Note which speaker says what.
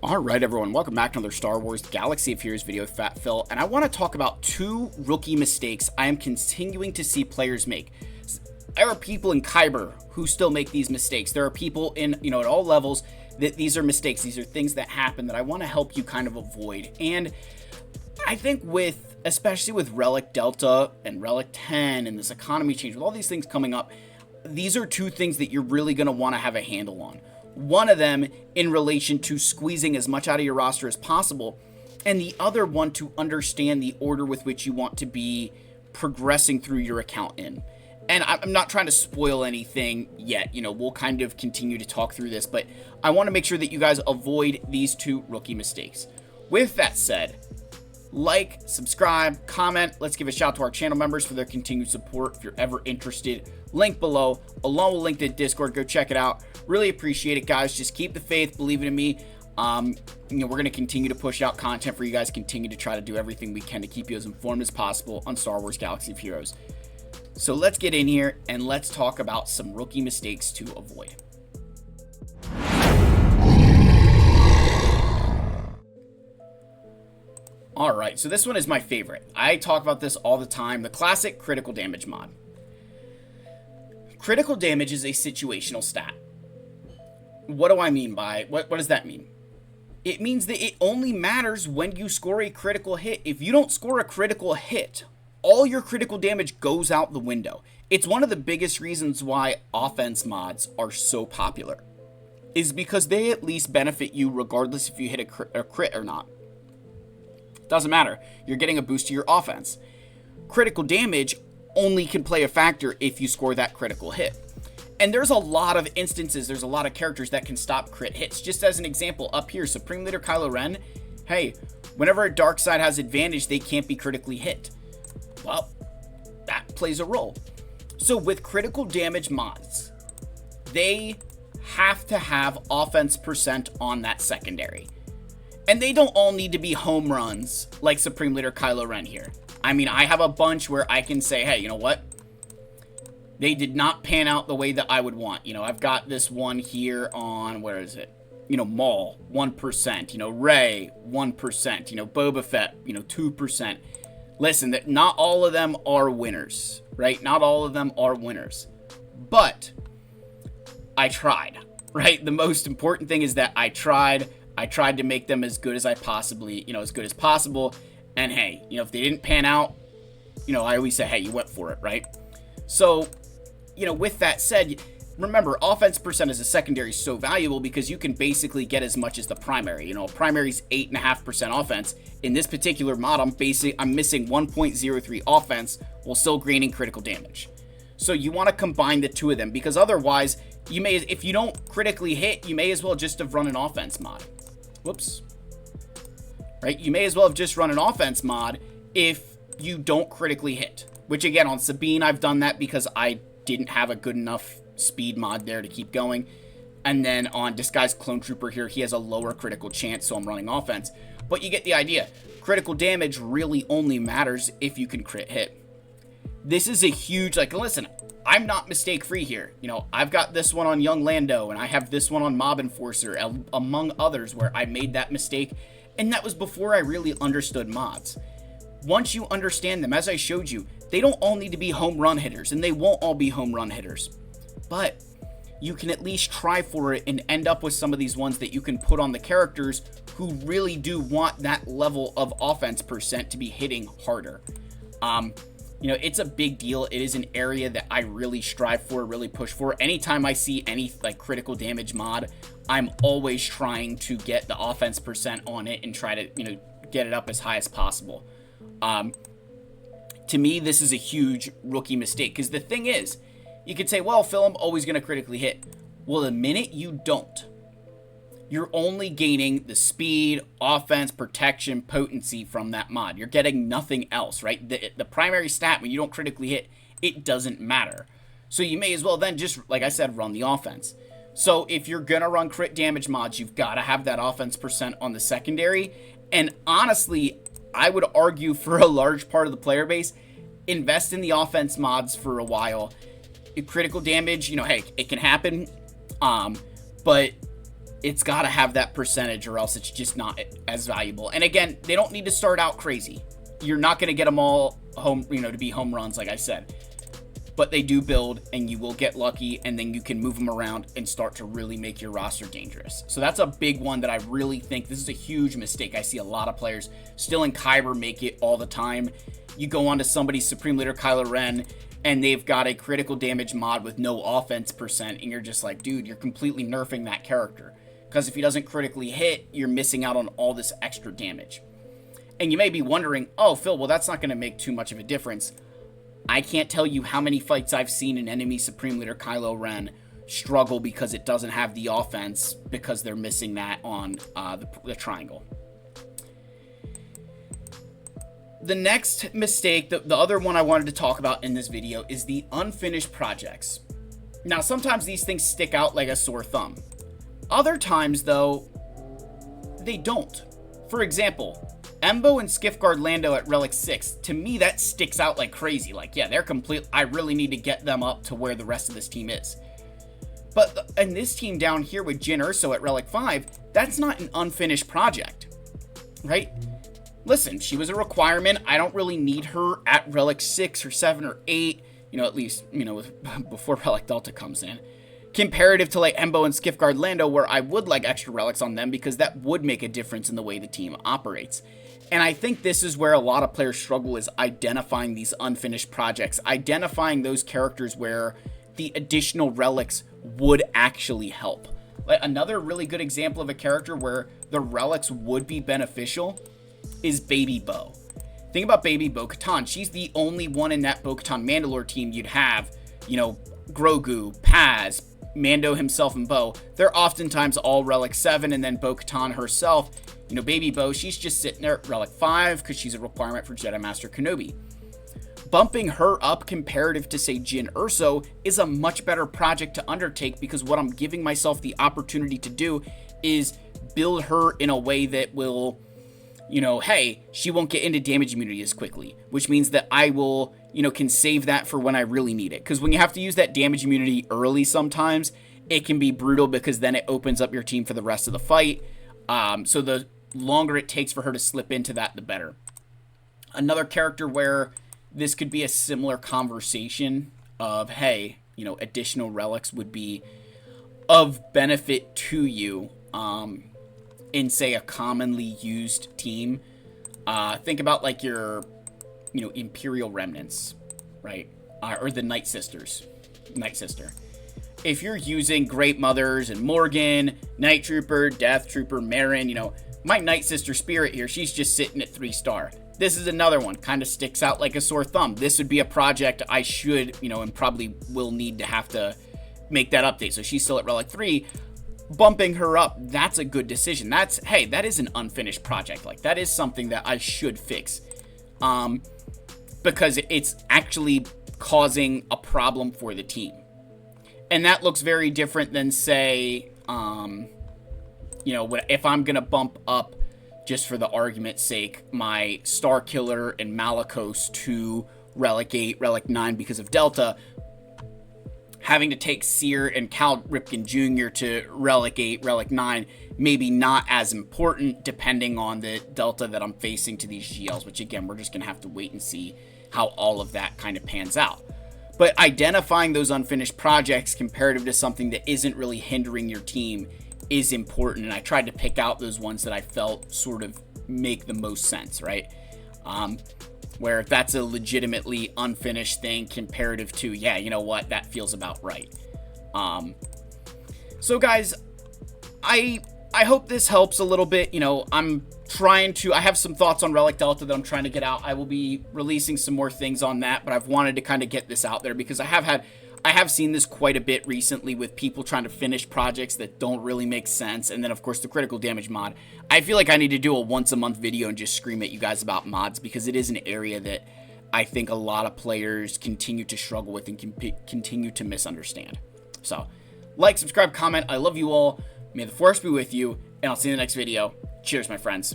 Speaker 1: Alright everyone, welcome back to another Star Wars Galaxy of Heroes video with Fat Phil, and I want to talk about two rookie mistakes I am continuing to see players make. There are people in Kyber who still make these mistakes. There are people in, at all levels that these are mistakes. These are things that happen that I want to help you kind of avoid. And I think especially with Relic Delta and Relic 10 and this economy change, with all these things coming up, these are two things that you're really going to want to have a handle on. One of them in relation to squeezing as much out of your roster as possible, and the other one to understand the order with which you want to be progressing through your account in. And I'm not trying to spoil anything yet, we'll kind of continue to talk through this, but I want to make sure that you guys avoid these two rookie mistakes. With that said, like, subscribe, comment. Let's give a shout out to our channel members for their continued support. If you're ever interested, link below, along with a link to Discord. Go check it out. Really appreciate it, guys. Just keep the faith, believe in me. We're going to continue to push out content for you guys, continue to try to do everything we can to keep you as informed as possible on Star Wars Galaxy of Heroes. So let's get in here and let's talk about some rookie mistakes to avoid. Alright, so this one is my favorite. I talk about this all the time. The classic critical damage mod. Critical damage is a situational stat. What do I mean by, what does that mean? It means that it only matters when you score a critical hit. If you don't score a critical hit, all your critical damage goes out the window. It's one of the biggest reasons why offense mods are so popular, is because they at least benefit you regardless if you hit a crit or not. Doesn't matter. You're getting a boost to your offense. Critical damage only can play a factor if you score that critical hit. And there's a lot of instances, there's a lot of characters that can stop crit hits. Just as an example, up here, Supreme Leader Kylo Ren, hey, whenever a dark side has advantage, they can't be critically hit. Well, that plays a role. So with critical damage mods, they have to have offense percent on that secondary. And they don't all need to be home runs like Supreme Leader Kylo Ren here. I mean, I have a bunch where I can say, hey, you know what? They did not pan out the way that I would want. I've got this one here on, where is it? Maul, 1%. Rey, 1%. Boba Fett, 2%. Listen, not all of them are winners, right? Not all of them are winners. But I tried, right? The most important thing is that I tried. I tried to make them as good as I possibly, as good as possible. And hey, if they didn't pan out, I always say, hey, you went for it, right? So, with that said, remember, offense percent as a secondary is so valuable because you can basically get as much as the primary. Primary's 8.5% offense. In this particular mod, I'm missing 1.03 offense while still gaining critical damage. So you want to combine the two of them because otherwise, if you don't critically hit, you may as well just have run an offense mod. Whoops. Right? You may as well have just run an offense mod if you don't critically hit. Which again, on Sabine, I've done that because I didn't have a good enough speed mod there to keep going. And then on Disguised Clone Trooper here, he has a lower critical chance, so I'm running offense. But you get the idea. Critical damage really only matters if you can crit hit. This is a huge, listen, I'm not mistake-free here. I've got this one on Young Lando, and I have this one on Mob Enforcer, among others, where I made that mistake, and that was before I really understood mods. Once you understand them, as I showed you, they don't all need to be home run hitters, and they won't all be home run hitters. But you can at least try for it and end up with some of these ones that you can put on the characters who really do want that level of offense percent to be hitting harder. It's a big deal. It is an area that I really strive for, really push for. Anytime I see any critical damage mod, I'm always trying to get the offense percent on it and try to, get it up as high as possible. To me, this is a huge rookie mistake because the thing is, you could say, well, Phil, I'm always going to critically hit. Well, the minute you don't, you're only gaining the speed, offense, protection, potency from that mod. You're getting nothing else, right? The primary stat, when you don't critically hit, it doesn't matter. So you may as well then just, like I said, run the offense. So if you're going to run crit damage mods, you've got to have that offense percent on the secondary. And honestly, I would argue for a large part of the player base, invest in the offense mods for a while. Critical damage, hey, it can happen. But It's got to have that percentage or else it's just not as valuable. And again, they don't need to start out crazy. You're not going to get them all home, to be home runs, like I said. But they do build, and you will get lucky, and then you can move them around and start to really make your roster dangerous. So that's a big one that I really think, this is a huge mistake. I see a lot of players still in Kyber make it all the time. You go on to somebody's Supreme Leader Kylo Ren, and they've got a critical damage mod with no offense percent, and you're just like, dude, you're completely nerfing that character. Because if he doesn't critically hit, you're missing out on all this extra damage. And you may be wondering, oh, Phil, well, that's not going to make too much of a difference. I can't tell you how many fights I've seen an enemy Supreme Leader Kylo Ren struggle because it doesn't have the offense because they're missing that on the triangle. The next mistake, the other one I wanted to talk about in this video, is the unfinished projects. Now, sometimes these things stick out like a sore thumb. Other times, though, they don't. For example, Embo and Skiffguard Lando at Relic 6, to me that sticks out like crazy. Like, yeah, they're complete. I really need to get them up to where the rest of this team is. But, and this team down here with Jyn Erso at Relic 5, that's not an unfinished project, right? Listen, she was a requirement. I don't really need her at Relic 6 or 7 or 8, at least, before Relic Delta comes in. Comparative to like Embo and Skiffguard Lando, where I would like extra relics on them because that would make a difference in the way the team operates. And I think this is where a lot of players struggle, is identifying these unfinished projects, identifying those characters where the additional relics would actually help. Like another really good example of a character where the relics would be beneficial is Baby Bo. Think about Baby Bo-Katan. She's the only one in that Bo-Katan Mandalore team you'd have, Grogu, Paz, Mando himself, and Bo. They're oftentimes all Relic 7, and then Bo-Katan herself, Baby Bo, she's just sitting there at Relic 5 because she's a requirement for Jedi Master Kenobi. Bumping her up comparative to, say, Jyn Erso is a much better project to undertake, because what I'm giving myself the opportunity to do is build her in a way that will, hey, she won't get into damage immunity as quickly, which means that I will, can save that for when I really need it. Because when you have to use that damage immunity early sometimes, it can be brutal because then it opens up your team for the rest of the fight. So the longer it takes for her to slip into that, the better. Another character where this could be a similar conversation of, hey, additional relics would be of benefit to you in, say, a commonly used team. Think about like your, Imperial Remnants, right? Or the Night Sister. If you're using Great Mothers and Morgan, Night Trooper, Death Trooper, Marin, my Night Sister Spirit here, she's just sitting at 3-star. This is another one, kind of sticks out like a sore thumb. This would be a project I should, and probably will need to have to make that update. So she's still at Relic 3. Bumping her up, that's a good decision. Hey, that is an unfinished project. Like, that is something that I should fix. Because it's actually causing a problem for the team. And that looks very different than, say, if I'm going to bump up, just for the argument's sake, my Star Killer and Malicos to Relic 8, Relic 9 because of Delta, having to take Seer and Cal Ripken Jr. to Relic 8, Relic 9, maybe not as important depending on the Delta that I'm facing to these GLs, which again, we're just going to have to wait and see how all of that kind of pans out. But identifying those unfinished projects comparative to something that isn't really hindering your team is important, and I tried to pick out those ones that I felt sort of make the most sense, right? Where if that's a legitimately unfinished thing comparative to, yeah, you know what, that feels about right. So guys, I hope this helps a little bit. I have some thoughts on Relic Delta that I'm trying to get out. I will be releasing some more things on that, but I've wanted to kind of get this out there because I have seen this quite a bit recently with people trying to finish projects that don't really make sense. And then, of course, the critical damage mod. I feel like I need to do a once-a-month video and just scream at you guys about mods because it is an area that I think a lot of players continue to struggle with and continue to misunderstand. So, like, subscribe, comment. I love you all. May the Force be with you, and I'll see you in the next video. Cheers, my friends.